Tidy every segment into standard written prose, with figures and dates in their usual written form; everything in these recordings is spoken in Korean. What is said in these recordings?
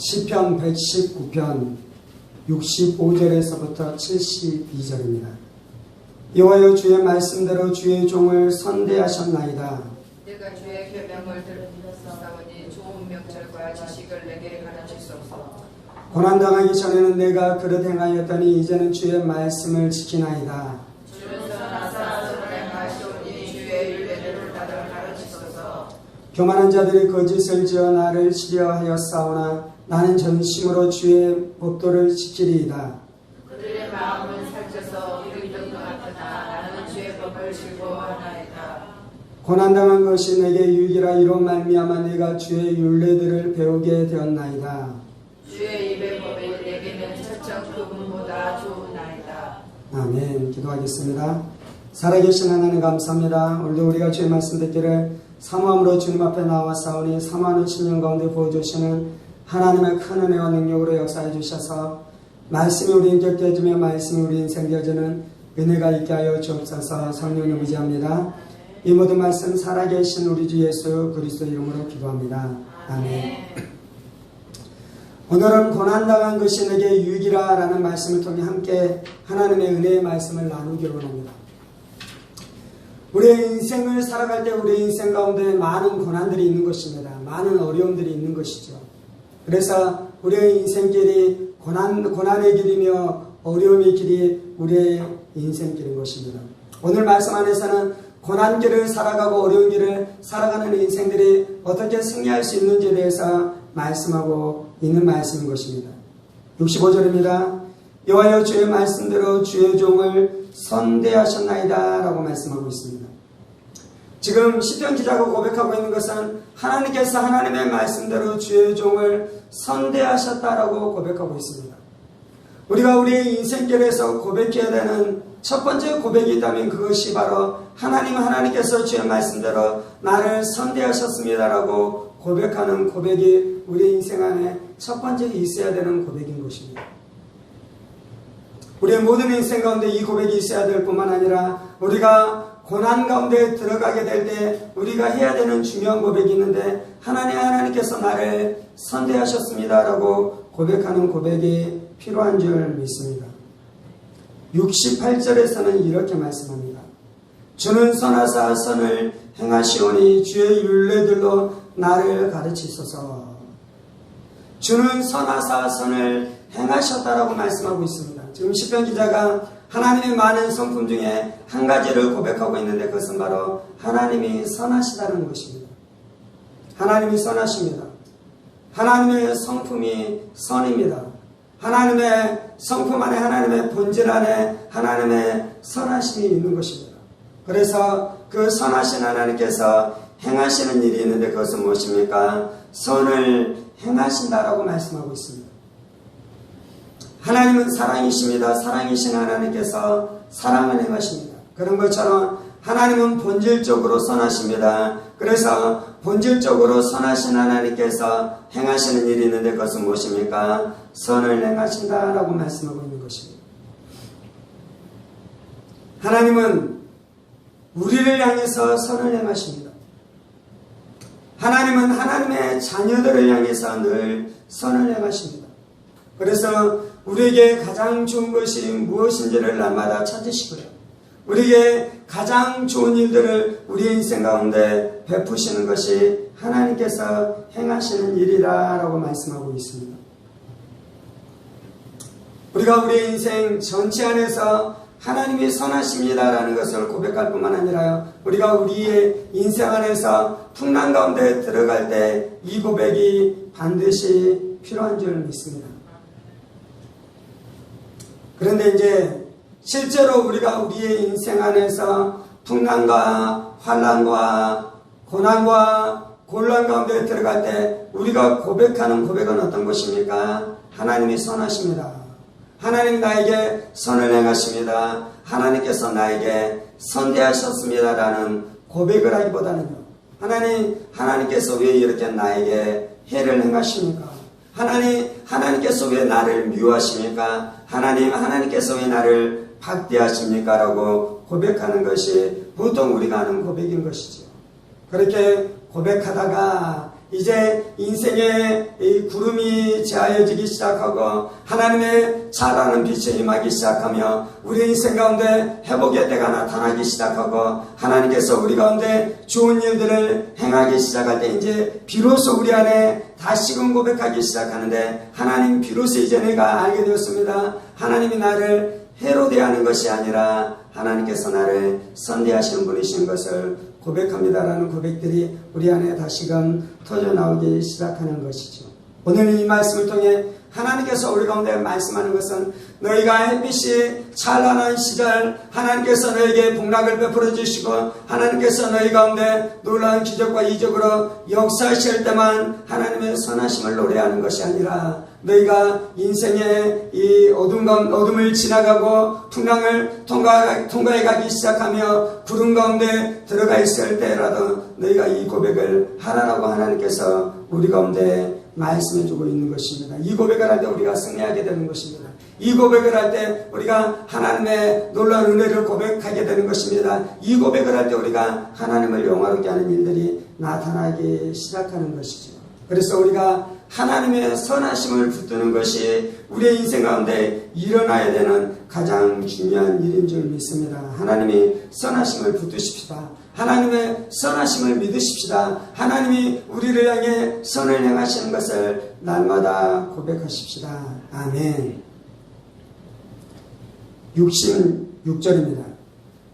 시편 119편 65절에서부터 72절입니다. 여호와여 주의 말씀대로 주의 종을 선대하셨나이다. 내가 주의 계명을 들었사오니 좋은 명철과 지식을 내게 가르치소서. 고난당하기 전에는 내가 그릇 행하였더니 이제는 주의 말씀을 지키나이다. 주는 선하사 선을 행하시오니 주의 율례를 나를 가르치소서. 교만한 자들이 거짓을 지어 나를 치려하여 싸우나 나는 전심으로 주의 법도를 지키리이다. 그들의 마음은 살쪄서 이른것 같으나 나는 주의 법을 즐거워하나이다. 고난당한 것이 내게 유익이라 이로 말미암아 내가 주의 율례들을 배우게 되었나이다. 주의 입의 법이 내게는 철저한 금보다 좋으나이다. 아멘. 기도하겠습니다. 살아계신 하나님 감사합니다. 오늘도 우리가 주의 말씀 듣기를 사모함으로 주님 앞에 나와 싸우니 사모하는 신령 가운데 부어주시는 하나님의 큰 은혜와 능력으로 역사해 주셔서 말씀이 우리 인격 되어지며 말씀이 우리 인생 되어지는 은혜가 있게 하여 주옵소서. 성령을 의지합니다. 이 모든 말씀 살아계신 우리 주 예수 그리스도 이름으로 기도합니다. 아멘. 오늘은 고난당한 것이 내게 유익이라 라는 말씀을 통해 함께 하나님의 은혜의 말씀을 나누기로 합니다. 우리의 인생을 살아갈 때 우리의 인생 가운데 많은 고난들이 있는 것입니다. 많은 어려움들이 있는 것이죠. 그래서 우리의 인생길이 고난의 길이며 어려움의 길이 우리의 인생길인 것입니다. 오늘 말씀 안에서는 고난길을 살아가고 어려운 길을 살아가는 인생들이 어떻게 승리할 수 있는지에 대해서 말씀하고 있는 말씀인 것입니다. 65절입니다. 여호와여 주의 말씀대로 주의 종을 선대하셨나이다 라고 말씀하고 있습니다. 지금 시편 기자가 고백하고 있는 것은 하나님께서 하나님의 말씀대로 주의 종을 선대하셨다라고 고백하고 있습니다. 우리가 우리의 인생길에서 고백해야 되는 첫 번째 고백이 있다면 그것이 바로 하나님께서 주의 말씀대로 나를 선대하셨습니다라고 고백하는 고백이 우리 인생 안에 첫 번째 있어야 되는 고백인 것입니다. 우리의 모든 인생 가운데 이 고백이 있어야 될 뿐만 아니라 우리가 고난 가운데 들어가게 될 때 우리가 해야 되는 중요한 고백이 있는데 하나님께서 나를 선대하셨습니다라고 고백하는 고백이 필요한 줄 믿습니다. 68절에서는 이렇게 말씀합니다. 주는 선하사 선을 행하시오니 주의 율례들로 나를 가르치소서. 주는 선하사 선을 행하셨다라고 말씀하고 있습니다. 지금 시편 기자가 하나님의 많은 성품 중에 한 가지를 고백하고 있는데 그것은 바로 하나님이 선하시다는 것입니다. 하나님이 선하십니다. 하나님의 성품이 선입니다. 하나님의 성품 안에 하나님의 본질 안에 하나님의 선하심이 있는 것입니다. 그래서 그 선하신 하나님께서 행하시는 일이 있는데 그것은 무엇입니까? 선을 행하신다라고 말씀하고 있습니다. 하나님은 사랑이십니다. 사랑이신 하나님께서 사랑을 행하십니다. 그런 것처럼 하나님은 본질적으로 선하십니다. 그래서 본질적으로 선하신 하나님께서 행하시는 일이 있는데 그것은 무엇입니까? 선을 행하신다라고 말씀하고 있는 것입니다. 하나님은 우리를 향해서 선을 행하십니다. 하나님은 하나님의 자녀들을 향해서 늘 선을 행하십니다. 그래서 우리에게 가장 좋은 것이 무엇인지를 날마다 찾으시고요. 우리에게 가장 좋은 일들을 우리의 인생 가운데 베푸시는 것이 하나님께서 행하시는 일이라고 말씀하고 있습니다. 우리가 우리의 인생 전체 안에서 하나님이 선하십니다라는 것을 고백할 뿐만 아니라요. 우리가 우리의 인생 안에서 풍랑 가운데 들어갈 때 이 고백이 반드시 필요한 줄 믿습니다. 그런데 이제 실제로 우리가 우리의 인생 안에서 풍랑과 환난과 고난과 곤란 가운데 들어갈 때 우리가 고백하는 고백은 어떤 것입니까? 하나님이 선하십니다. 하나님 나에게 선을 행하십니다. 하나님께서 나에게 선대하셨습니다라는 고백을 하기보다는요. 하나님께서 왜 이렇게 나에게 해를 행하십니까? 하나님께서 왜 나를 미워하십니까? 하나님께서 왜 나를 박대하십니까? 라고 고백하는 것이 보통 우리가 하는 고백인 것이죠. 그렇게 고백하다가 이제 인생의 이 구름이 제하여지기 시작하고 하나님의 찬란한 빛이 임하기 시작하며 우리 인생 가운데 회복의 때가 나타나기 시작하고 하나님께서 우리 가운데 좋은 일들을 행하기 시작할 때 이제 비로소 우리 안에 다시금 고백하기 시작하는데 하나님 비로소 이제 내가 알게 되었습니다. 하나님이 나를 해로 대하는 것이 아니라 하나님께서 나를 선대하시는 분이신 것을 고백합니다라는 고백들이 우리 안에 다시금 터져나오기 시작하는 것이죠. 오늘 이 말씀을 통해 하나님께서 우리 가운데 말씀하는 것은 너희가 햇빛이 찬란한 시절 하나님께서 너에게 복락을 베풀어 주시고 하나님께서 너희 가운데 놀라운 기적과 이적으로 역사하실 때만 하나님의 선하심을 노래하는 것이 아니라 너희가 인생의 이 어둠을 지나가고 풍랑을 통과해 가기 시작하며 구름 가운데 들어가 있을 때라도 너희가 이 고백을 하라라고 하나님께서 우리 가운데 말씀해 주고 있는 것입니다. 이 고백을 할 때 우리가 승리하게 되는 것입니다. 이 고백을 할 때 우리가 하나님의 놀라운 은혜를 고백하게 되는 것입니다. 이 고백을 할 때 우리가 하나님을 영화롭게 하는 일들이 나타나기 시작하는 것이죠. 그래서 우리가 하나님의 선하심을 붙드는 것이 우리의 인생 가운데 일어나야 되는 가장 중요한 일인 줄 믿습니다. 하나님이 선하심을 붙드십시다. 하나님의 선하심을 믿으십시다. 하나님이 우리를 향해 선을 행하시는 것을 날마다 고백하십시다. 아멘. 66절입니다.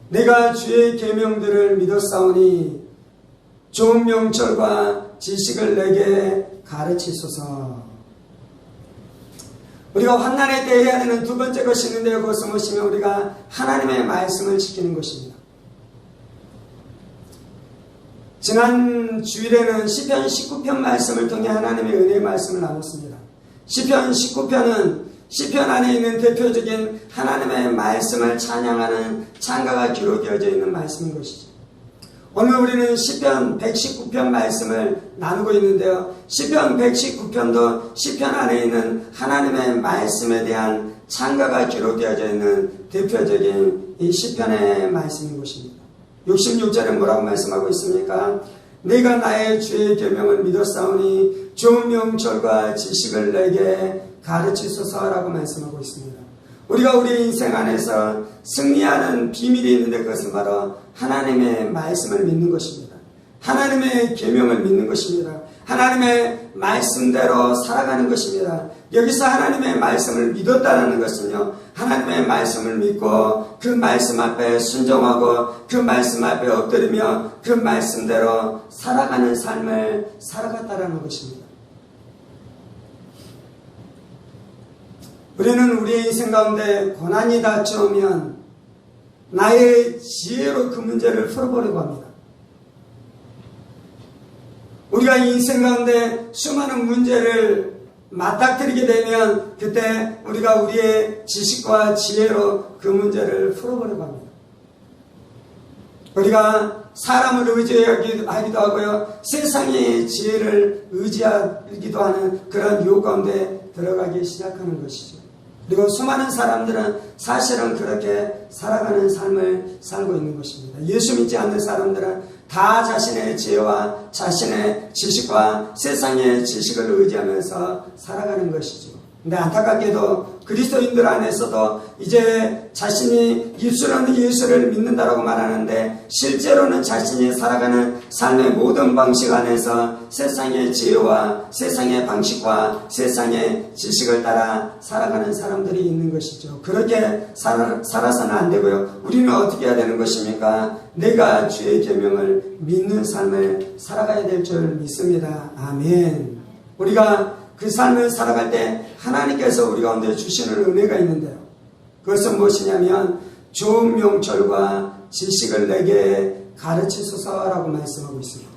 내가 주의 계명들을 믿었사오니 좋은 명철과 지식을 내게 가르치소서. 우리가 환난의 때 해야 되는 두 번째 것이 있는데요. 그것은 무엇이며 우리가 하나님의 말씀을 지키는 것입니다. 지난 주일에는 시편 19편 말씀을 통해 하나님의 은혜의 말씀을 나눴습니다. 시편 19편은 시편 안에 있는 대표적인 하나님의 말씀을 찬양하는 찬가가 기록되어져 있는 말씀인 것이죠. 오늘 우리는 시편 119편 말씀을 나누고 있는데요. 시편 119편도 시편 안에 있는 하나님의 말씀에 대한 찬가가 기록되어져 있는 대표적인 이 시편의 말씀인 것입니다. 66절에 뭐라고 말씀하고 있습니까? 내가 나의 주의 계명을 믿었사오니 좋은 명철과 지식을 내게 가르치소서라고 말씀하고 있습니다. 우리가 우리 인생 안에서 승리하는 비밀이 있는데 그것은 바로 하나님의 말씀을 믿는 것입니다. 하나님의 계명을 믿는 것입니다. 하나님의 말씀대로 살아가는 것입니다. 여기서 하나님의 말씀을 믿었다는 것은요, 하나님의 말씀을 믿고 그 말씀 앞에 순종하고 그 말씀 앞에 엎드리며 그 말씀대로 살아가는 삶을 살아갔다는 것입니다. 우리는 우리의 인생 가운데 고난이 닥쳐오면 나의 지혜로 그 문제를 풀어보려고 합니다. 우리가 인생 가운데 수많은 문제를 맞닥뜨리게 되면 그때 우리가 우리의 지식과 지혜로 그 문제를 풀어보려고 합니다. 우리가 사람을 의지하기도 하고요, 세상의 지혜를 의지하기도 하는 그런 유혹 가운데 들어가기 시작하는 것이죠. 그리고 수많은 사람들은 사실은 그렇게 살아가는 삶을 살고 있는 것입니다. 예수 믿지 않는 사람들은 다 자신의 지혜와 자신의 지식과 세상의 지식을 의지하면서 살아가는 것이죠. 근데 안타깝게도 그리스도인들 안에서도 이제 자신이 입술로는 예수를 믿는다라고 말하는데 실제로는 자신이 살아가는 삶의 모든 방식 안에서 세상의 지혜와 세상의 방식과 세상의 지식을 따라 살아가는 사람들이 있는 것이죠. 그렇게 살아서는 안 되고요. 우리는 어떻게 해야 되는 것입니까? 내가 주의 계명을 믿는 삶을 살아가야 될 줄 믿습니다. 아멘. 우리가 그 삶을 살아갈 때 하나님께서 우리 가운데 주시는 은혜가 있는데요. 그것은 무엇이냐면 좋은 명철과 지식을 내게 가르치소서라고 말씀하고 있습니다.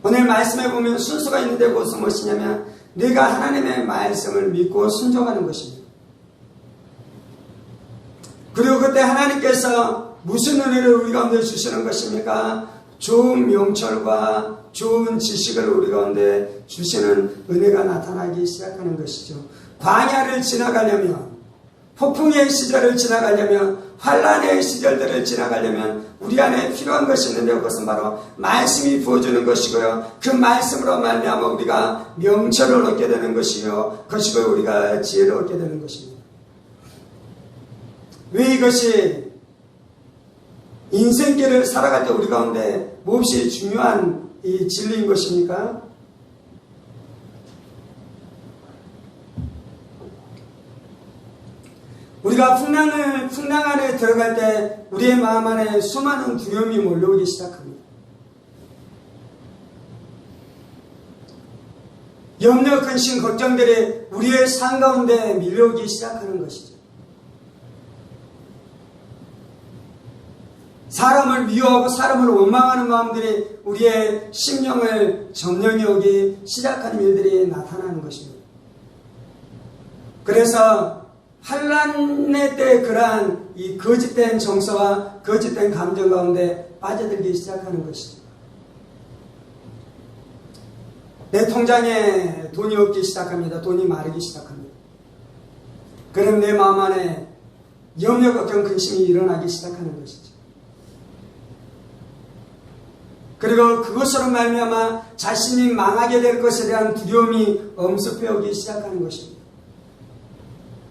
오늘 말씀에 보면 순서가 있는데 그것은 무엇이냐면 내가 하나님의 말씀을 믿고 순종하는 것입니다. 그리고 그때 하나님께서 무슨 은혜를 우리 가운데 주시는 것입니까? 좋은 명철과 좋은 지식을 우리 가운데 주시는 은혜가 나타나기 시작하는 것이죠. 광야를 지나가려면 폭풍의 시절을 지나가려면, 환란의 시절들을 지나가려면 우리 안에 필요한 것이 있는데 그것은 바로 말씀이 부어주는 것이고요. 그 말씀으로 말미암아 우리가 명철을 얻게 되는 것이요, 그것이고 우리가 지혜를 얻게 되는 것입니다. 왜 이것이 인생길을 살아갈 때 우리 가운데 몹시 중요한 이 진리인 것입니까? 우리가 풍랑 안에 들어갈 때 우리의 마음 안에 수많은 두려움이 몰려오기 시작합니다. 염려, 근심, 걱정들이 우리의 삶 가운데 밀려오기 시작하는 것이죠. 사람을 미워하고 사람을 원망하는 마음들이 우리의 심령을 점령해 오기 시작하는 일들이 나타나는 것입니다. 그래서 환란의 때 그러한 이 거짓된 정서와 거짓된 감정 가운데 빠져들기 시작하는 것이죠. 내 통장에 돈이 없기 시작합니다. 돈이 마르기 시작합니다. 그럼 내 마음 안에 염려, 걱정, 근심이 일어나기 시작하는 것이죠. 그리고 그것으로 말미암아 자신이 망하게 될 것에 대한 두려움이 엄습해 오기 시작하는 것입니다.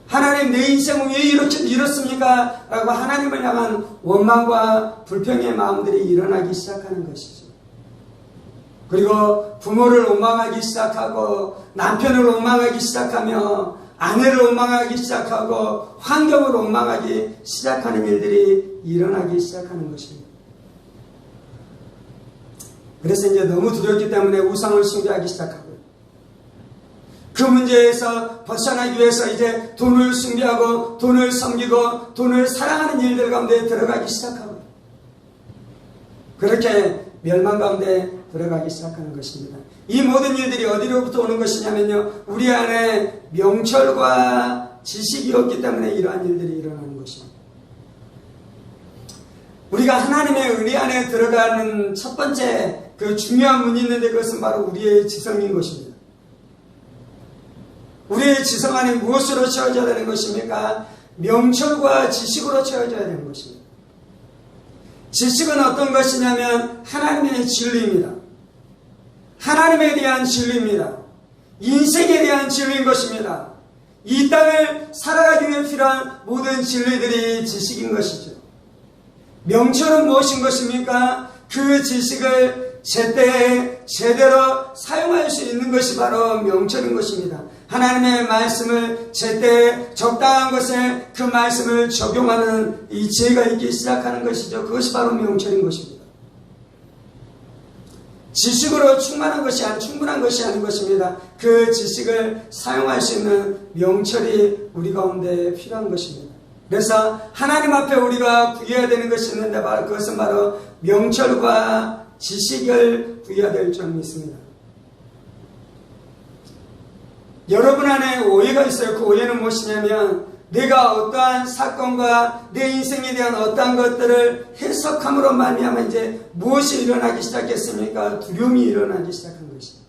하나님, 내 인생은 왜 이렇습니까? 라고 하나님을 향한 원망과 불평의 마음들이 일어나기 시작하는 것이죠. 그리고 부모를 원망하기 시작하고, 남편을 원망하기 시작하며, 아내를 원망하기 시작하고, 환경을 원망하기 시작하는 일들이 일어나기 시작하는 것입니다. 그래서 이제 너무 두렵기 때문에 우상을 숭배하기 시작하고요. 그 문제에서 벗어나기 위해서 이제 돈을 숭배하고 돈을 섬기고 돈을 사랑하는 일들 가운데 들어가기 시작하고요. 그렇게 멸망 가운데 들어가기 시작하는 것입니다. 이 모든 일들이 어디로부터 오는 것이냐면요, 우리 안에 명철과 지식이 없기 때문에 이러한 일들이 일어나는 것입니다. 우리가 하나님의 은혜 안에 들어가는 첫 번째 그 중요한 문이 있는데 그것은 바로 우리의 지성인 것입니다. 우리의 지성 안에 무엇으로 채워져야 되는 것입니까? 명철과 지식으로 채워져야 되는 것입니다. 지식은 어떤 것이냐면 하나님의 진리입니다. 하나님에 대한 진리입니다. 인생에 대한 진리인 것입니다. 이 땅을 살아가기 위해 필요한 모든 진리들이 지식인 것이죠. 명철은 무엇인 것입니까? 그 지식을 제때에 제대로 사용할 수 있는 것이 바로 명철인 것입니다. 하나님의 말씀을 제때에 적당한 것에 그 말씀을 적용하는 이 지혜가 있기 시작하는 것이죠. 그것이 바로 명철인 것입니다. 지식으로 충분한 것이 아닌 것입니다. 그 지식을 사용할 수 있는 명철이 우리 가운데 필요한 것입니다. 그래서 하나님 앞에 우리가 구해야 되는 것이 있는데 그것은 바로 명철과 지식을 구해야 될 점이 있습니다. 여러분 안에 오해가 있어요. 그 오해는 무엇이냐면 내가 어떠한 사건과 내 인생에 대한 어떠한 것들을 해석함으로 말미암아 이제 무엇이 일어나기 시작했습니까? 두려움이 일어나기 시작한 것입니다.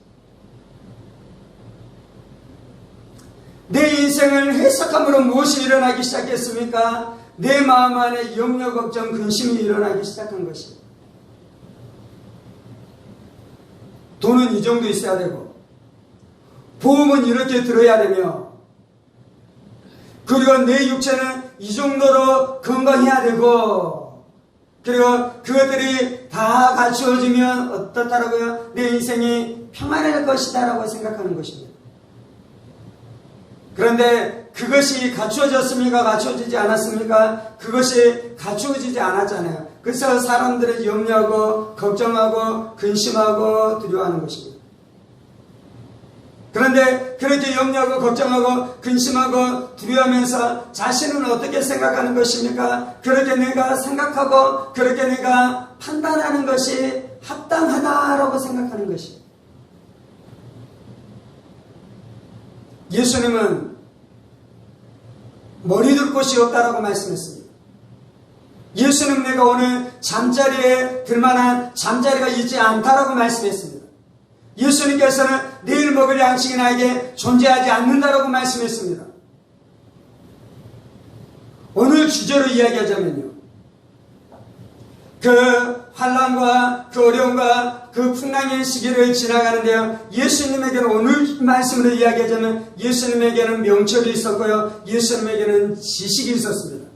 내 인생을 해석함으로 무엇이 일어나기 시작했습니까? 내 마음 안에 염려, 걱정, 근심이 일어나기 시작한 것입니다. 돈은 이 정도 있어야 되고 보험은 이렇게 들어야 되며 그리고 내 육체는 이 정도로 건강해야 되고 그리고 그것들이 다 갖추어지면 어떻다라고요? 내 인생이 평안할 것이다 라고 생각하는 것입니다. 그런데 그것이 갖추어졌습니까? 갖추어지지 않았습니까? 그것이 갖추어지지 않았잖아요. 그래서 사람들은 염려하고 걱정하고 근심하고 두려워하는 것입니다. 그런데 그렇게 염려하고 걱정하고 근심하고 두려워하면서 자신은 어떻게 생각하는 것입니까? 그렇게 내가 생각하고 그렇게 내가 판단하는 것이 합당하다라고 생각하는 것입니다. 예수님은 머리 둘 곳이 없다라고 말씀했습니다. 예수님 내가 오늘 잠자리에 들만한 잠자리가 있지 않다라고 말씀했습니다. 예수님께서는 내일 먹을 양식이 나에게 존재하지 않는다라고 말씀했습니다. 오늘 주제로 이야기하자면요, 그 환난과 그 어려움과 그 풍랑의 시기를 지나가는데요, 예수님에게는, 오늘 말씀으로 이야기하자면 예수님에게는 명철이 있었고요, 예수님에게는 지식이 있었습니다.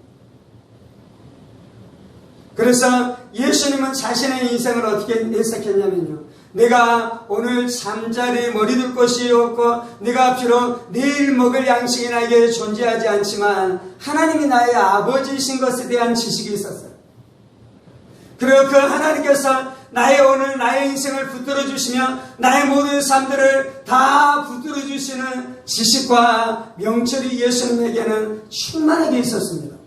그래서 예수님은 자신의 인생을 어떻게 해석했냐면요, 내가 오늘 잠자리 머리둘 곳이 없고 내가 비록 내일 먹을 양식이 나에게 존재하지 않지만 하나님이 나의 아버지이신 것에 대한 지식이 있었어요. 그리고 그 하나님께서 나의 인생을 붙들어 주시며 나의 모든 삶들을 다 붙들어 주시는 지식과 명철이 예수님에게는 충만하게 있었습니다.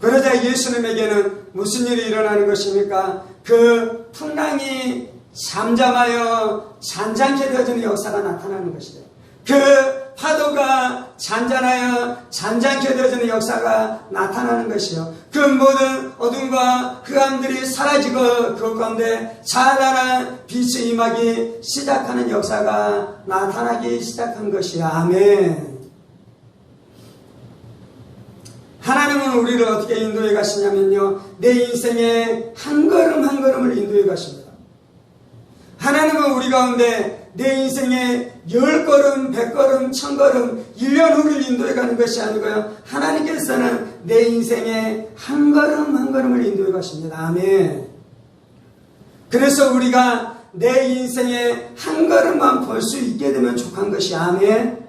그러자 예수님에게는 무슨 일이 일어나는 것입니까? 그 풍랑이 잠잠하여 잔잔케 되어지는 역사가 나타나는 것이죠. 그 파도가 잔잔하여 잔잔케 되어지는 역사가 나타나는 것이요, 그 모든 어둠과 흑암들이 사라지고 그 가운데 찬란한 빛이 임하기 시작하는 역사가 나타나기 시작한 것이요. 아멘. 하나님은 우리를 어떻게 인도해 가시냐면요, 내 인생의 한 걸음 한 걸음을 인도해 가십니다. 하나님은 우리 가운데 내 인생의 10걸음, 100걸음, 1000걸음, 1년 후를 인도해 가는 것이 아니고요, 하나님께서는 내 인생의 한 걸음 한 걸음을 인도해 가십니다. 아멘. 그래서 우리가 내 인생의 한 걸음만 볼 수 있게 되면 족한 것이, 아멘.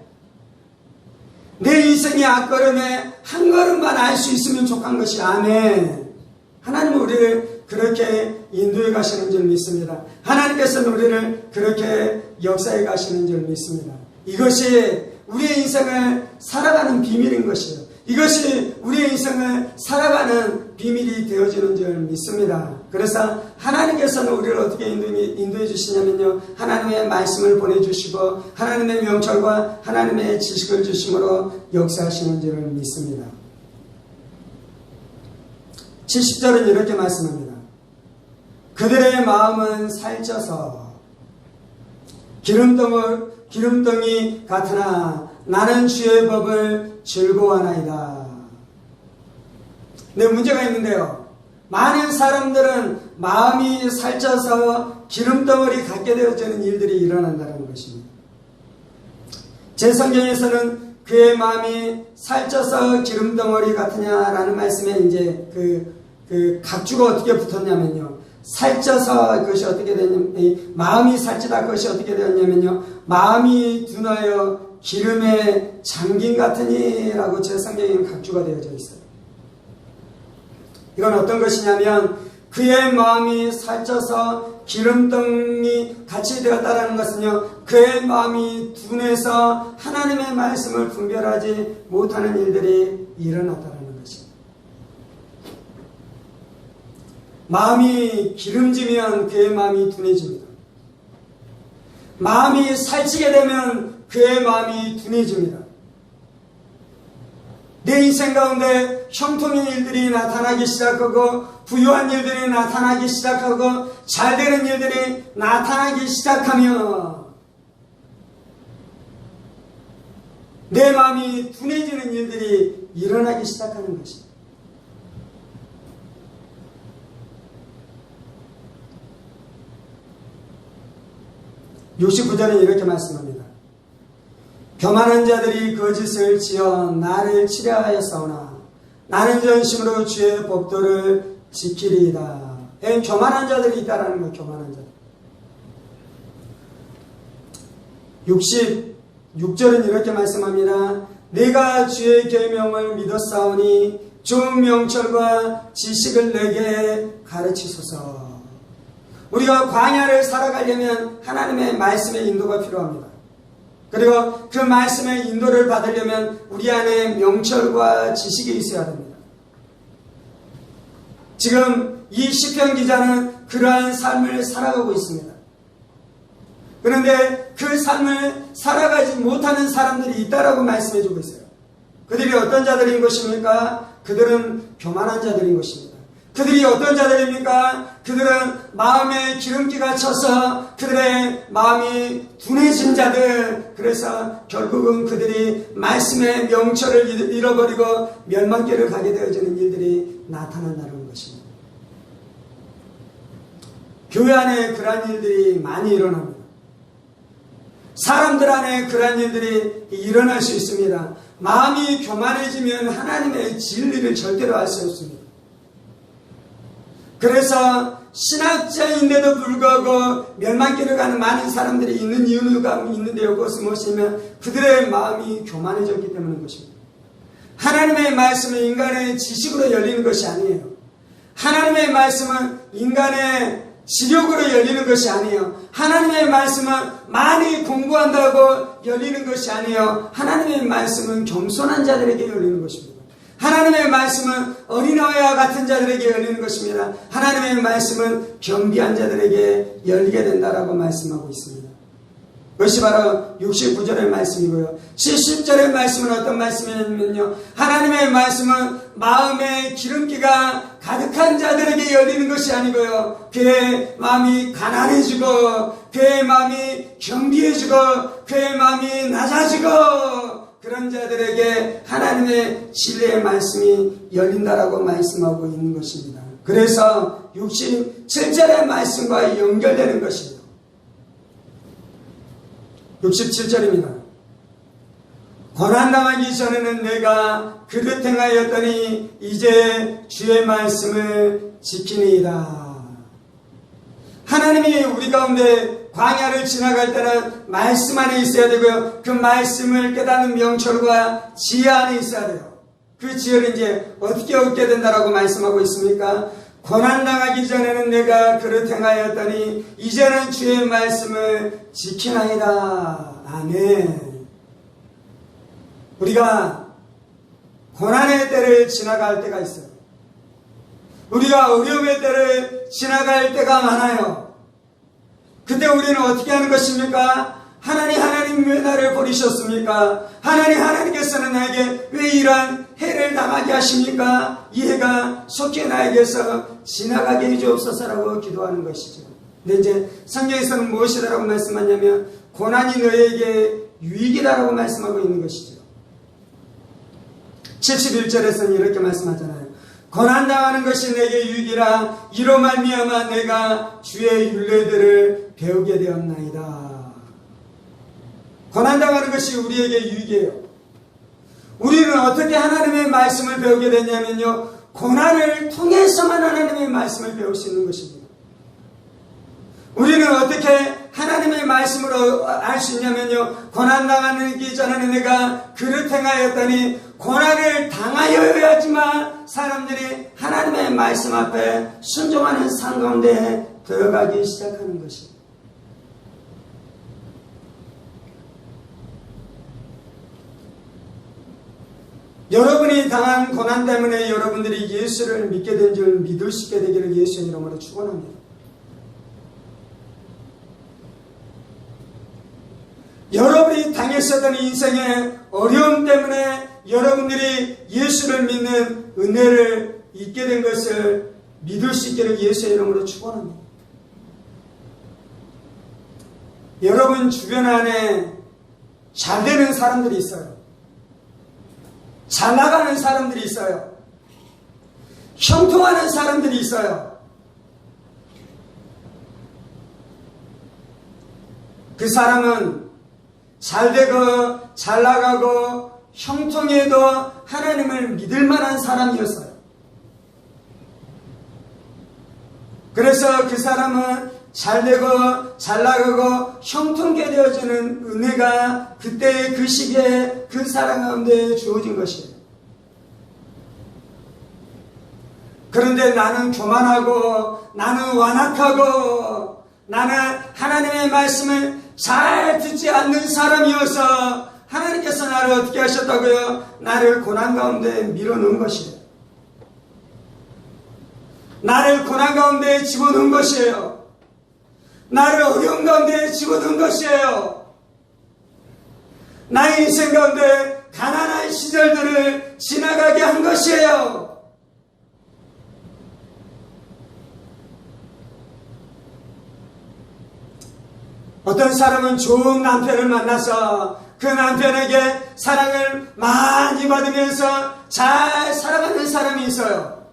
내 인생의 앞걸음에 한 걸음만 알 수 있으면 족한 것이, 아멘. 하나님은 우리를 그렇게 인도해 가시는 줄 믿습니다. 하나님께서는 우리를 그렇게 역사해 가시는 줄 믿습니다. 이것이 우리의 인생을 살아가는 비밀인 것이에요. 이것이 우리의 인생을 살아가는 비밀이 되어지는 줄 믿습니다. 그래서 하나님께서는 우리를 어떻게 인도해 주시냐면요, 하나님의 말씀을 보내주시고 하나님의 명철과 하나님의 지식을 주심으로 역사하시는 줄 믿습니다. 70절은 이렇게 말씀합니다. 그들의 마음은 살쪄서 기름덩이 같으나 나는 주의 법을 즐거워하나이다. 네, 문제가 있는데요, 많은 사람들은 마음이 살쪄서 기름덩어리 같게 되어지는 일들이 일어난다는 것입니다. 제 성경에서는 그의 마음이 살쪄서 기름덩어리 같으냐라는 말씀에 이제 그 각주가 어떻게 붙었냐면요, 살쪄서 그것이 어떻게 되냐면, 마음이 살찌다 그것이 어떻게 되었냐면요, 마음이 둔하여 기름에 잠긴 같으니 라고 제 성경에는 각주가 되어져 있어요. 이건 어떤 것이냐면, 그의 마음이 살쪄서 기름덩이 같이 되었다는 것은요, 그의 마음이 둔해서 하나님의 말씀을 분별하지 못하는 일들이 일어났다는 것입니다. 마음이 기름지면 그의 마음이 둔해집니다. 마음이 살찌게 되면 그의 마음이 둔해집니다. 내 인생 가운데 형통의 일들이 나타나기 시작하고 부유한 일들이 나타나기 시작하고 잘되는 일들이 나타나기 시작하며 내 마음이 둔해지는 일들이 일어나기 시작하는 것입니다. 69절은 이렇게 말씀합니다. 교만한 자들이 거짓을 지어 나를 치려하였사오나 나는 전심으로 주의 법도를 지키리이다. 교만한 자들이 있다라는 거예요. 교만한 자들. 66절은 이렇게 말씀합니다. 내가 주의 계명을 믿었사오니 좋은 명철과 지식을 내게 가르치소서. 우리가 광야를 살아가려면 하나님의 말씀의 인도가 필요합니다. 그리고 그 말씀의 인도를 받으려면 우리 안에 명철과 지식이 있어야 됩니다. 지금 이 시편 기자는 그러한 삶을 살아가고 있습니다. 그런데 그 삶을 살아가지 못하는 사람들이 있다라고 말씀해 주고 있어요. 그들이 어떤 자들인 것입니까? 그들은 교만한 자들인 것입니다. 그들이 어떤 자들입니까? 그들은 마음에 기름기가 차서 그들의 마음이 둔해진 자들. 그래서 결국은 그들이 말씀의 명철을 잃어버리고 멸망길을 가게 되어지는 일들이 나타난다는 것입니다. 교회 안에 그러한 일들이 많이 일어납니다. 사람들 안에 그러한 일들이 일어날 수 있습니다. 마음이 교만해지면 하나님의 진리를 절대로 알 수 없습니다. 그래서 신학자인데도 불구하고 멸망길을 가는 많은 사람들이 있는 이유가 있는데요. 그것은 무엇이냐면 그들의 마음이 교만해졌기 때문인 것입니다. 하나님의 말씀은 인간의 지식으로 열리는 것이 아니에요. 하나님의 말씀은 인간의 지력으로 열리는 것이 아니에요. 하나님의 말씀은 많이 공부한다고 열리는 것이 아니에요. 하나님의 말씀은 겸손한 자들에게 열리는 것입니다. 하나님의 말씀은 어린아이와 같은 자들에게 열리는 것입니다. 하나님의 말씀은 겸비한 자들에게 열리게 된다라고 말씀하고 있습니다. 그것이 바로 69절의 말씀이고요. 70절의 말씀은 어떤 말씀이냐면요, 하나님의 말씀은 마음에 기름기가 가득한 자들에게 열리는 것이 아니고요, 그의 마음이 가난해지고 그의 마음이 겸비해지고 그의 마음이 낮아지고 그런 자들에게 하나님의 진리의 말씀이 열린다라고 말씀하고 있는 것입니다. 그래서 67절의 말씀과 연결되는 것입니다. 67절입니다. 고난당하기 전에는 내가 그릇 행하였더니 이제 주의 말씀을 지키니이다. 하나님이 우리 가운데 광야를 지나갈 때는 말씀 안에 있어야 되고요. 그 말씀을 깨닫는 명철과 지혜 안에 있어야 돼요. 그 지혜를 이제 어떻게 얻게 된다라고 말씀하고 있습니까? 고난당하기 전에는 내가 그릇 행하였더니 이제는 주의 말씀을 지키나이다. 아멘. 우리가 고난의 때를 지나갈 때가 있어요. 우리가 어려움의 때를 지나갈 때가 많아요. 그때 우리는 어떻게 하는 것입니까? 하나님 왜 나를 버리셨습니까? 하나님께서는 나에게 왜 이러한 해를 당하게 하십니까? 이 해가 속히 나에게서 지나가게 해주옵소서라고 기도하는 것이죠. 근데 이제 성경에서는 무엇이다라고 말씀하냐면 고난이 너에게 유익이다라고 말씀하고 있는 것이죠. 71절에서는 이렇게 말씀하잖아요. 고난당하는 것이 내게 유익이라 이로 말미암아 내가 주의 율례들을 배우게 되었나이다. 고난당하는 것이 우리에게 유익이에요. 우리는 어떻게 하나님의 말씀을 배우게 되냐면요, 고난을 통해서만 하나님의 말씀을 배울 수 있는 것입니다. 우리는 어떻게 하나님의 말씀으로 알 수 있냐면요, 고난당하기 전에는 내가 그릇 행하였더니 고난을 당하여야지만 사람들이 하나님의 말씀 앞에 순종하는 삶 가운데 들어가기 시작하는 것입니다. 여러분이 당한 고난 때문에 여러분들이 예수를 믿게 된 줄 믿을 수 있게 되기를 예수의 이름으로 축원합니다. 여러분이 당했었던 인생의 어려움 때문에 여러분들이 예수를 믿는 은혜를 잊게 된 것을 믿을 수 있기를 예수의 이름으로 축원합니다. 여러분 주변 안에 잘 되는 사람들이 있어요. 잘 나가는 사람들이 있어요. 형통하는 사람들이 있어요. 그 사람은 잘 되고 잘 나가고 형통해도 하나님을 믿을 만한 사람이었어요. 그래서 그 사람은 잘 되고 잘 나가고 형통하게 되어지는 은혜가 그때 그 시기에 그 사람 가운데 주어진 것이에요. 그런데 나는 교만하고 나는 완악하고 나는 하나님의 말씀을 잘 듣지 않는 사람이어서 하나님께서 나를 어떻게 하셨다고요? 나를 고난 가운데 밀어넣은 것이에요. 나를 고난 가운데 집어넣은 것이에요. 나를 어려운 가운데 집어넣은 것이에요. 나의 인생 가운데 가난한 시절들을 지나가게 한 것이에요. 어떤 사람은 좋은 남편을 만나서 그 남편에게 사랑을 많이 받으면서 잘 살아가는 사람이 있어요.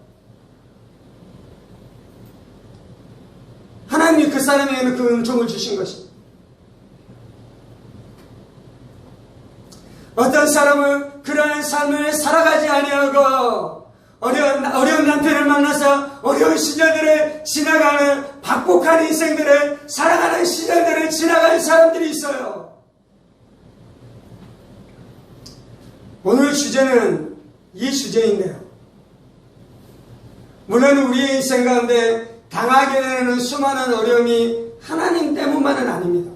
하나님이 그 사람에게는 그 은총을 주신 것입니다. 어떤 사람은 그러한 삶을 살아가지 아니하고 어려운 남편을 만나서 어려운 시절들을 지나가는 박복한 인생들을 살아가는 시절들을 지나가는 사람들이 있어요. 오늘 주제는 이 주제인데요. 물론 우리의 인생 가운데 당하게 되는 수많은 어려움이 하나님 때문만은 아닙니다.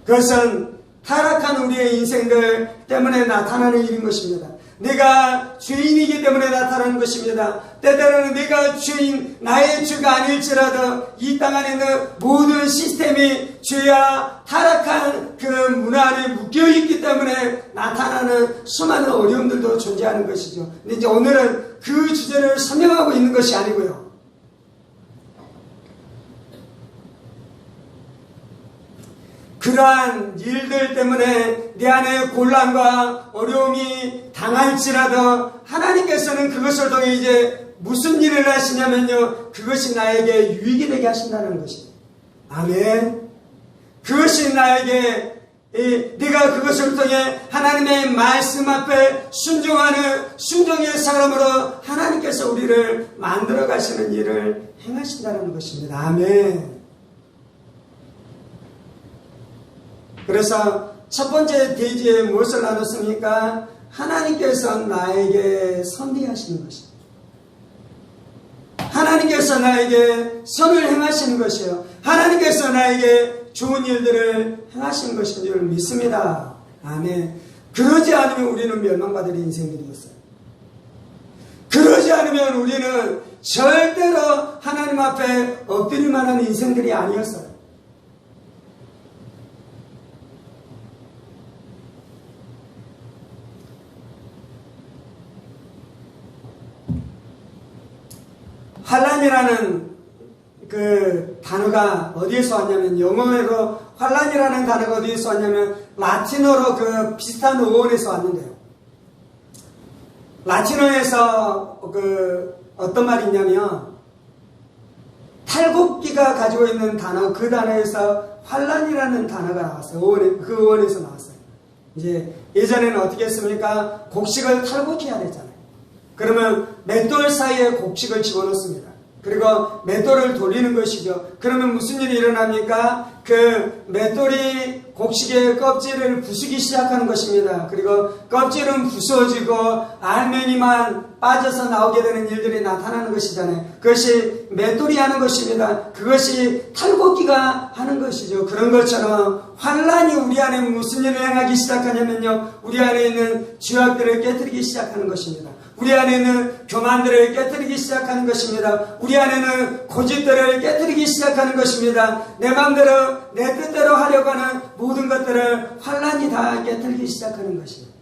그것은 타락한 우리의 인생들 때문에 나타나는 일인 것입니다. 내가 죄인이기 때문에 나타나는 것입니다. 때때로는 내가 죄인, 나의 죄가 아닐지라도 이 땅 안에 있는 모든 시스템이 죄와 타락한 그 문화 안에 묶여있기 때문에 나타나는 수많은 어려움들도 존재하는 것이죠. 근데 이제 오늘은 그 주제를 설명하고 있는 것이 아니고요. 그러한 일들 때문에 내 안에 곤란과 어려움이 당할지라도 하나님께서는 그것을 통해 이제 무슨 일을 하시냐면요. 그것이 나에게 유익이 되게 하신다는 것입니다. 아멘. 그것이 나에게 내가 그것을 통해 하나님의 말씀 앞에 순종하는 순종의 사람으로 하나님께서 우리를 만들어 가시는 일을 행하신다는 것입니다. 아멘. 그래서 첫 번째 대지에 무엇을 나눴습니까? 하나님께서 나에게 선대하시는 것입니다. 하나님께서 나에게 선을 행하시는 것이에요. 하나님께서 나에게 좋은 일들을 행하시는 것인 줄 믿습니다. 아멘. 그러지 않으면 우리는 멸망받을 인생들이었어요. 그러지 않으면 우리는 절대로 하나님 앞에 엎드릴 만한 인생들이 아니었어요. 환란이라는 그 단어가 어디에서 왔냐면, 영어로 환란이라는 단어가 어디에서 왔냐면 라틴어로 그 비슷한 어원에서 왔는데요. 라틴어에서 그 어떤 말이 있냐면 탈곡기가 가지고 있는 단어, 그 단어에서 환란이라는 단어가 나왔어요. 그 어원에서 나왔어요. 이제 예전에는 어떻게 했습니까? 곡식을 탈곡해야 되잖아요. 그러면 맷돌 사이에 곡식을 집어넣습니다. 그리고 맷돌을 돌리는 것이죠. 그러면 무슨 일이 일어납니까? 그 맷돌이 곡식의 껍질을 부수기 시작하는 것입니다. 그리고 껍질은 부서지고 알맹이만 빠져서 나오게 되는 일들이 나타나는 것이잖아요. 그것이 맷돌이 하는 것입니다. 그것이 탈곡기가 하는 것이죠. 그런 것처럼 환란이 우리 안에 무슨 일을 행하기 시작하냐면요, 우리 안에 있는 죄악들을 깨뜨리기 시작하는 것입니다. 우리 안에는 교만들을 깨뜨리기 시작하는 것입니다. 우리 안에는 고집들을 깨뜨리기 시작하는 것입니다. 내 마음대로 내 뜻대로 하려고 하는 모든 것들을 환란이 다 깨뜨리기 시작하는 것입니다.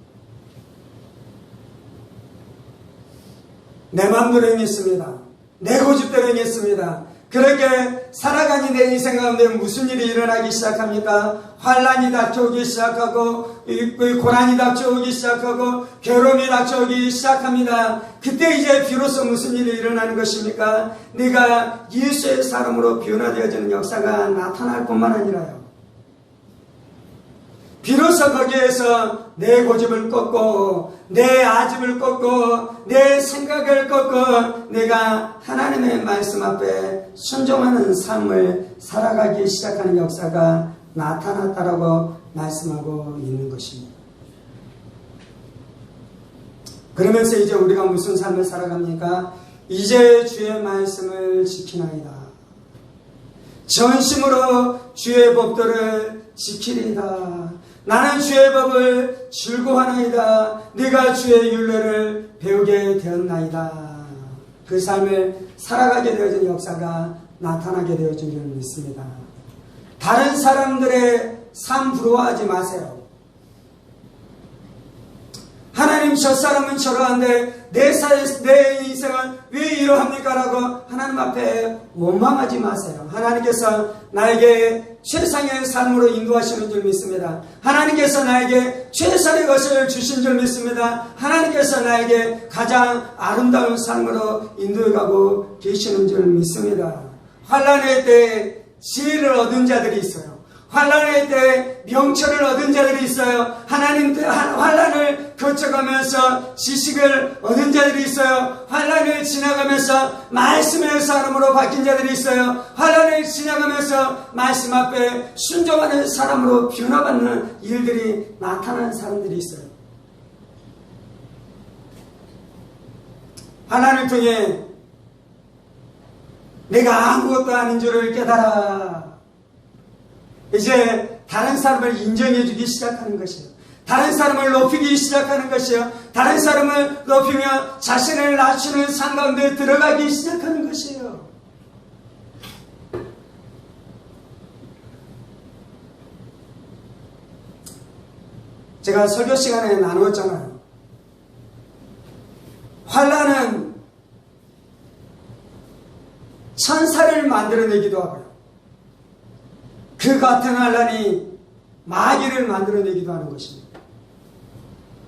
내 마음대로 행했습니다. 내 고집대로 행했습니다. 그렇게 살아가는 내 인생 가운데 무슨 일이 일어나기 시작합니까? 환란이 닥쳐오기 시작하고 고난이 닥쳐오기 시작하고 괴로움이 닥쳐오기 시작합니다. 그때 이제 비로소 무슨 일이 일어나는 것입니까? 내가 예수의 사람으로 변화되어지는 역사가 나타날 뿐만 아니라요, 비로소 거기에서 내 고집을 꺾고 내 아집을 꺾고 내 생각을 꺾고 내가 하나님의 말씀 앞에 순종하는 삶을 살아가기 시작하는 역사가 나타났다라고 말씀하고 있는 것입니다. 그러면서 이제 우리가 무슨 삶을 살아갑니까? 이제 주의 말씀을 지키나이다. 전심으로 주의 법도를 지키리이다. 나는 주의 법을 즐거워하나이다. 네가 주의 율례를 배우게 되었나이다. 그 삶을 살아가게 되어진 역사가 나타나게 되어진 줄 믿습니다. 다른 사람들의 삶 부러워하지 마세요. 하나님 저 사람은 저러한데 내 인생은 왜 이러합니까? 라고 하나님 앞에 원망하지 마세요. 하나님께서 나에게 최상의 삶으로 인도하시는 줄 믿습니다. 하나님께서 나에게 최선의 것을 주신 줄 믿습니다. 하나님께서 나에게 가장 아름다운 삶으로 인도해가고 계시는 줄 믿습니다. 환난의 때에 지혜를 얻은 자들이 있어요. 환난의 때에 명철을 얻은 자들이 있어요. 환난을 거쳐가면서 지식을 얻은 자들이 있어요. 환난을 지나가면서 말씀의 사람으로 바뀐 자들이 있어요. 환난을 지나가면서 말씀 앞에 순종하는 사람으로 변화받는 일들이 나타나는 사람들이 있어요. 환난을 통해 내가 아무것도 아닌 줄을 깨달아 이제 다른 사람을 인정해주기 시작하는 것이에요. 다른 사람을 높이기 시작하는 것이에요. 다른 사람을 높이며 자신을 낮추는 삶 가운데 들어가기 시작하는 것이에요. 제가 설교 시간에 나누었잖아요. 환난은 천사를 만들어내기도 하고요. 그 같은 환난이 마귀를 만들어내기도 하는 것입니다.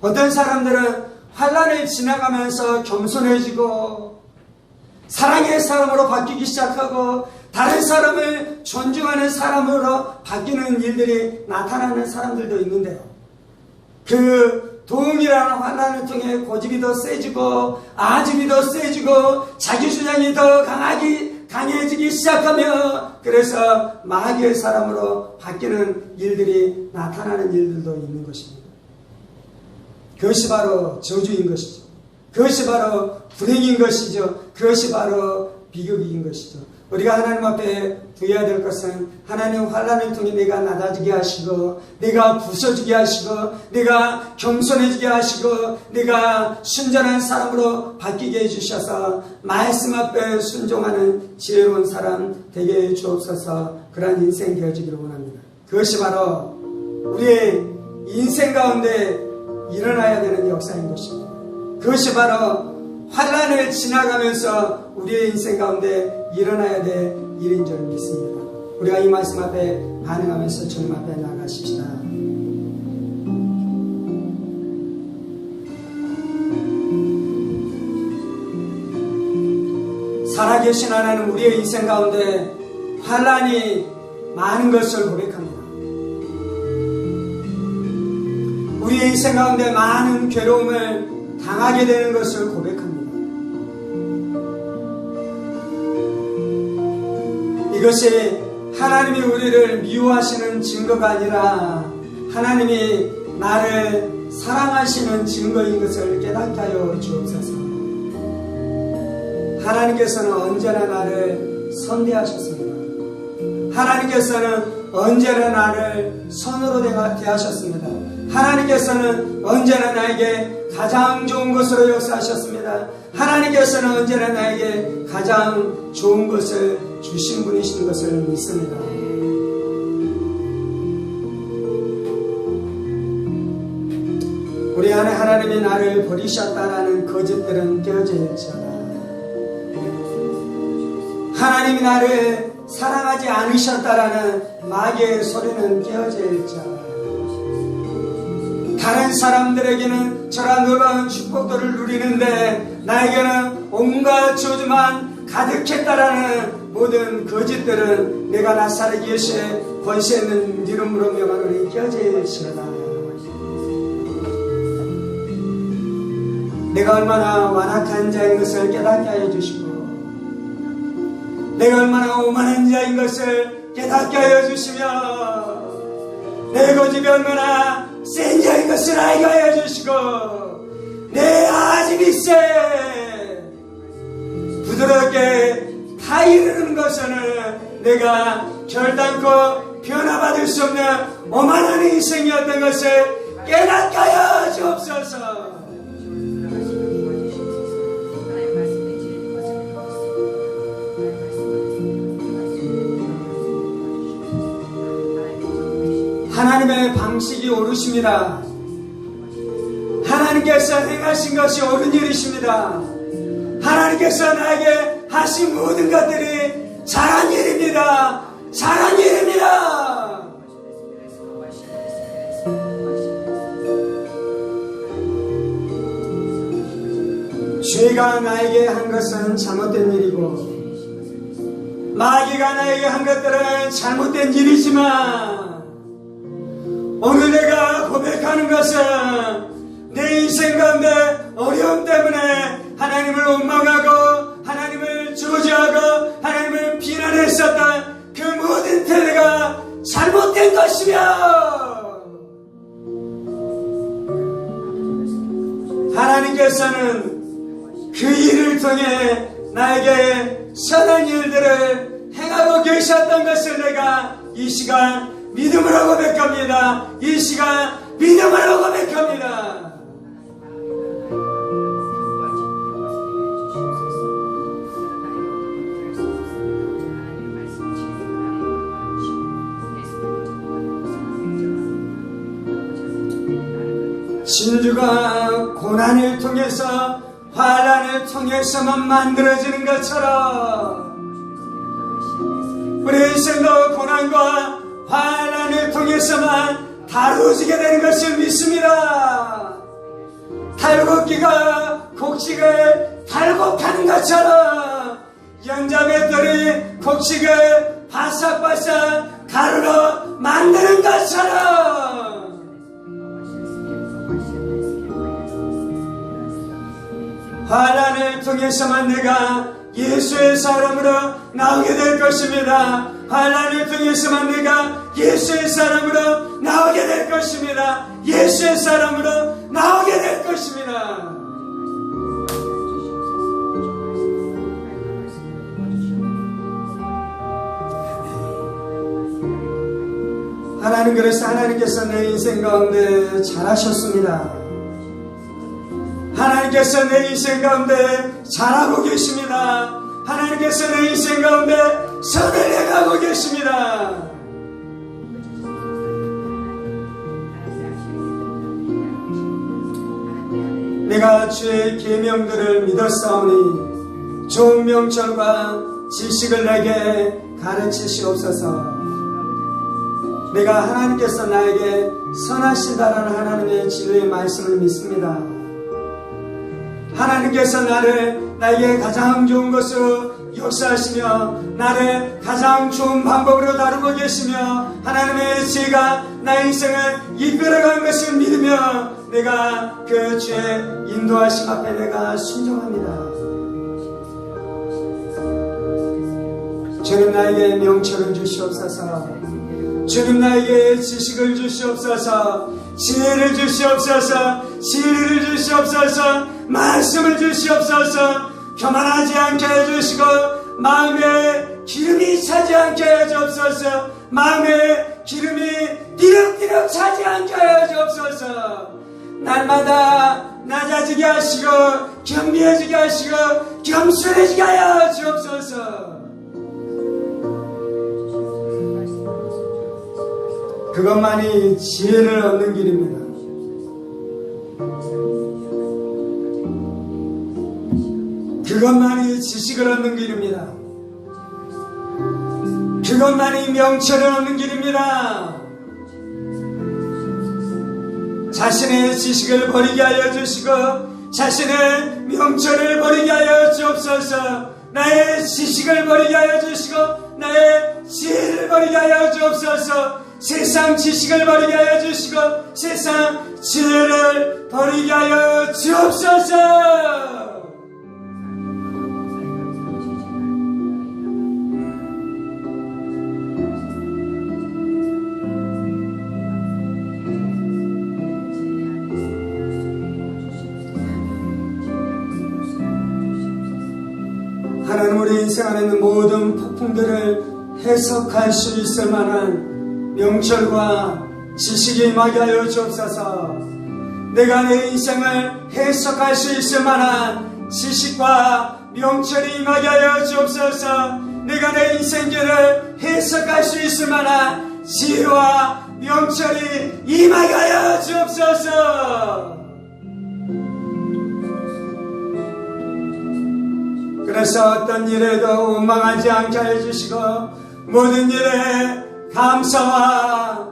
어떤 사람들은 환난을 지나가면서 겸손해지고 사랑의 사람으로 바뀌기 시작하고 다른 사람을 존중하는 사람으로 바뀌는 일들이 나타나는 사람들도 있는데요. 그 도움이라는 환난을 통해 고집이 더 세지고 아집이 더 세지고 자기 주장이 더 강해지기 시작하며 그래서 마귀의 사람으로 바뀌는 일들이 나타나는 일들도 있는 것입니다. 그것이 바로 저주인 것이죠. 그것이 바로 불행인 것이죠. 그것이 바로 비극인 것이죠. 우리가 하나님 앞에 두어야 될 것은 하나님 환난을 통해 내가 낮아지게 하시고 내가 부서지게 하시고 내가 겸손해지게 하시고 내가 순전한 사람으로 바뀌게 해주셔서 말씀 앞에 순종하는 지혜로운 사람 되게 해주옵소서. 그러한 인생 되어지기를 원합니다. 그것이 바로 우리의 인생 가운데 일어나야 되는 역사인 것입니다. 그것이 바로 환난을 지나가면서 우리의 인생 가운데 일어나야 될 일인 줄 믿습니다. 우리가 이 말씀 앞에 반응하면서 주님 앞에 나가십시다. 살아계신 하나님, 우리의 인생 가운데 환난이 많은 것을 고백합니다. 우리의 인생 가운데 많은 괴로움을 당하게 되는 것을 고백합니다. 이것이 하나님이 우리를 미워하시는 증거가 아니라 하나님이 나를 사랑하시는 증거인 것을 깨닫게 하여 주옵소서. 하나님께서는 언제나 나를 선대하셨습니다. 하나님께서는 언제나 나를 선으로 대하셨습니다. 하나님께서는 언제나 나에게 가장 좋은 것으로 역사하셨습니다. 하나님께서는 언제나 나에게 가장 좋은 것을 주신 분이신 것을 믿습니다. 우리 안에 하나님이 나를 버리셨다라는 거짓들은 깨어질지어다. 하나님이 나를 사랑하지 않으셨다라는 마귀의 소리는 깨어질지어다. 다른 사람들에게는 저런 놀라운 축복들을 누리는데 나에게는 온갖 저주만 가득했다라는 모든 거짓들은 내가 나사렛 예수의 권세 있는 이름으로 명하노니 깨어질지어다. 내가 얼마나 완악한 자인 것을 깨닫게 하여 주시고 내가 얼마나 오만한 자인 것을 깨닫게 하여 주시며 내 고집이 얼마나 센 자인 것을 알게 하여 주시고 내 아집이 부드럽게 다 이르는 것은 내가 결단코 변화받을 수 없는 오만한 인생이었던 것을 깨닫게 하여 주옵소서. 하나님의 방식이 옳으십니다. 하나님 하나님께서 행하신 것이 옳은 일이십니다. 하나님께서 나에게 하신 모든 것들이 잘한 일입니다. 잘한 일입니다. 죄가 나에게 한 것은 잘못된 일이고 마귀가 나에게 한 것들은 잘못된 일이지만 오늘 내가 고백하는 것은 내 인생 가운데 어려움 때문에 하나님을 원망하고 하나님을 저주하고 하나님을 비난했었던 그 모든 태도가 잘못된 것이며 하나님께서는 그 일을 통해 나에게 선한 일들을 행하고 계셨던 것을 내가 이 시간 믿음으로 고백합니다. 이 시간 믿음으로 고백합니다. 진주가 고난을 통해서 환난을 통해서만 만들어지는 것처럼 우리 인생도 고난과 환난을 통해서만 다루어지게 되는 것을 믿습니다. 탈곡기가 곡식을 탈곡하는 것처럼 연자맷돌이 곡식을 바싹바싹 가루로 만드는 것처럼 환난을 통해서만 내가 예수의 사람으로 나오게 될 것입니다. 환난을 통해서만 내가 예수의 사람으로 나오게 될 것입니다. 예수의 사람으로 나오게 될 것입니다. 하나님, 그래서 하나님께서 내 인생 가운데 잘하셨습니다. 하나님께서 내 인생 가운데 잘하고 계십니다. 하나님께서 내 인생 가운데 선을 행하고 계십니다. 내가 주의 계명들을 믿었사오니 좋은 명철과 지식을 내게 가르치시옵소서. 내가 하나님께서 나에게 선하신다라는 하나님의 진리의 말씀을 믿습니다. 하나님께서 나에게 가장 좋은 것으로 역사하시며 나를 가장 좋은 방법으로 다루고 계시며 하나님의 지혜가 나의 인생을 이끌어가는 것을 믿으며 내가 그 주의 인도하심 앞에 내가 순종합니다. 주님, 나에게 명철을 주시옵소서. 주님, 나에게 지식을 주시옵소서. 지혜를 주시옵소서. 진리를 주시옵소서. 말씀을 주시옵소서. 교만하지 않게 해주시고 마음에 기름이 차지 않게 해주옵소서. 마음에 기름이 띠럭띠럭 차지 않게 해주옵소서. 날마다 낮아지게 하시고 겸비해지게 하시고 겸손해지게 하여 주옵소서. 그것만이 지혜를 얻는 길입니다. 그것만이 지식을 얻는 길입니다. 그것만이 명철을 얻는 길입니다. 자신의 지식을 버리게 하여 주시고 자신의 명철을 버리게 하여 주옵소서. 나의 지식을 버리게 하여 주시고 나의 지혜를 버리게 하여 주옵소서. 세상 지식을 버리게 하여 주시고 세상 지혜를 버리게 하여 주옵소서. 하나님, 우리 인생 안에 있는 모든 폭풍들을 해석할 수 있을 만한 명철과 지식이 임하게 하여 주옵소서. 내가 내 인생을 해석할 수 있을 만한 지식과 명철이 임하게 하여 주옵소서. 내가 내 인생길을 해석할 수 있을 만한 지혜와 명철이 임하게 하여 주옵소서. 그래서 어떤 일에도 원망하지 않게 하여 주시고 모든 일에 감사와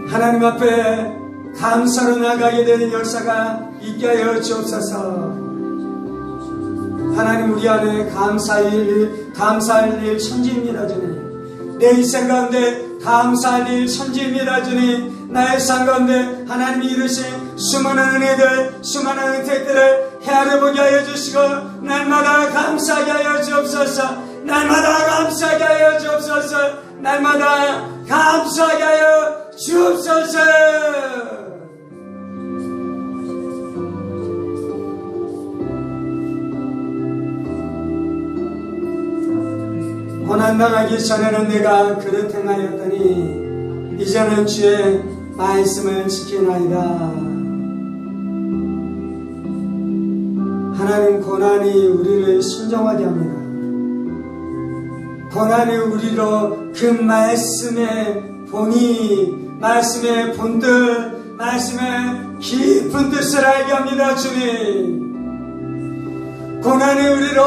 하나님 앞에 감사로 나가게 되는 역사가 있게 하여 주옵소서. 하나님 우리 안에 감사할 일 천지입니다 주님. 내 인생 가운데 감사할 일 천지입니다 주님. 나의 삶 가운데 하나님이 이루신 수많은 은혜들 수많은 혜택들을 헤아려보게 하여 주시고 날마다 감사하게 하여 주옵소서. 날마다 감사하게 하여 주옵소서. 날마다 감사하게 하여 주옵소서. 고난당하기 전에는 내가 그릇 행하였더니 이제는 주의 말씀을 지키나이다. 하나님 고난이 우리를 순종하게 합니다. 고난이 우리로 그 말씀의 본의, 말씀의 본뜻, 말씀의 깊은 뜻을 알게 합니다 주님. 고난이 우리로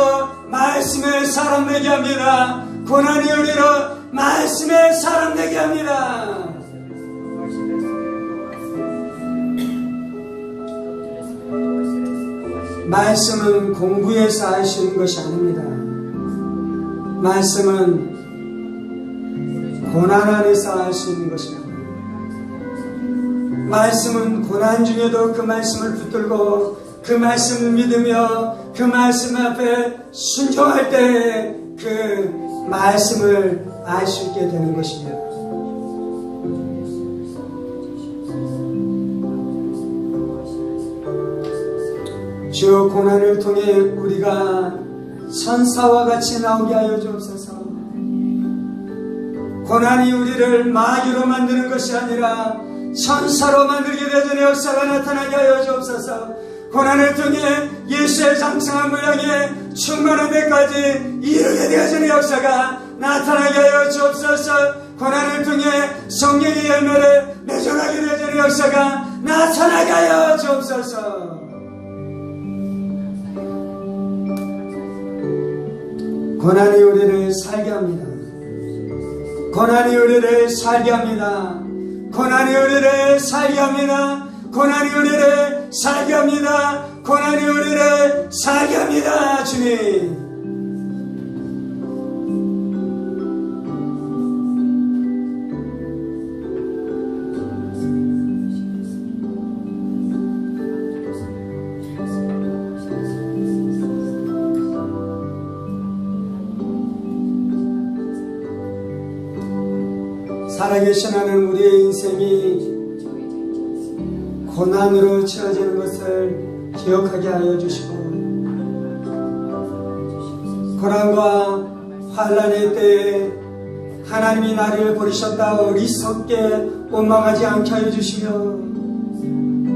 말씀의 사람 되게 합니다. 고난이 우리로 말씀의 사람 되게 합니다. 말씀은 공부해서 알 수 있는 것이 아닙니다. 말씀은 고난 안에서 알 수 있는 것입니다. 말씀은 고난 중에도 그 말씀을 붙들고 그 말씀을 믿으며 그 말씀 앞에 순종할 때 그 말씀을 알 수 있게 되는 것입니다. 주 고난을 통해 우리가 천사와 같이 나오게 하여 주옵소서. 고난이 우리를 마귀로 만드는 것이 아니라 천사로 만들게 되는 역사가 나타나게 하여 주옵소서. 고난을 통해 예수의 장성한 모양에 충만한 데까지 이르게 되어지는 역사가 나타나게 하여 주옵소서. 고난을 통해 성령의 열매를 맺어가게 되어지는 역사가 나타나게 하여 주옵소서. 고난이 우리를 살게 합니다. 고난이 우리를 살게 합니다. 고난이 우리를 살게 합니다. 고난이 우리를 살게 합니다. 고난이 우리를 살게 합니다. 주님. 살아계신 하나님, 우리의 인생이 고난으로 채워지는 것을 기억하게 하여 주시고 고난과 환난의 때에 하나님이 나를 버리셨다 어리석게 원망하지 않게 하여 주시며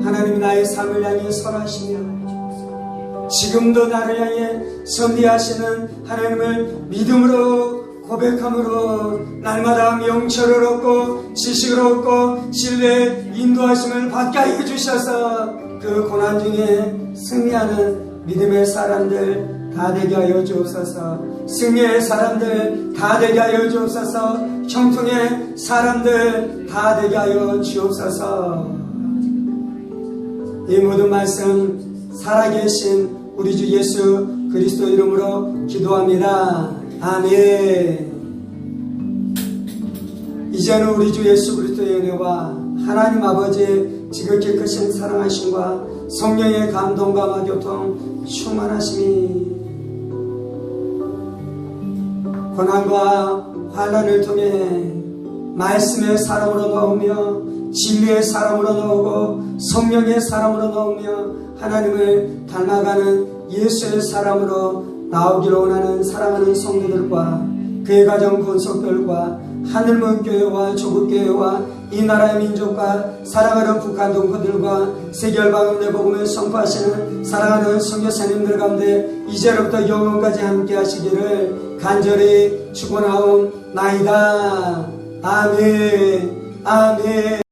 하나님이 나의 삶을 향해 선하시며 지금도 나를 향해 섭리하시는 하나님을 믿음으로 고백함으로 날마다 명철을 얻고 지식을 얻고 진리의 인도하심을 받게 하여 주셔서 그 고난 중에 승리하는 믿음의 사람들 다 되게 하여 주옵소서. 승리의 사람들 다 되게 하여 주옵소서. 형통의 사람들 다 되게 하여 주옵소서. 이 모든 말씀 살아계신 우리 주 예수 그리스도 이름으로 기도합니다. 아멘. 이제는 우리 주 예수 그리스도의 은혜와 하나님 아버지의 지극히 크신 사랑하심과 성령의 감동과 마교통 충만하심이 고난과 환난을 통해 말씀의 사람으로 나오며 진리의 사람으로 나오고 성령의 사람으로 나오며 하나님을 닮아가는 예수의 사람으로 나오기를 원하는 사랑하는 성도들과 그의 가정 권속들과 하늘문교회와 조국교회와 이 나라의 민족과 사랑하는 북한 동포들과 세계열방을 내복음을 선포하시는 사랑하는 선교사님들 가운데 이제로부터 영원까지 함께 하시기를 간절히 축원하옵나이다. 아멘. 아멘.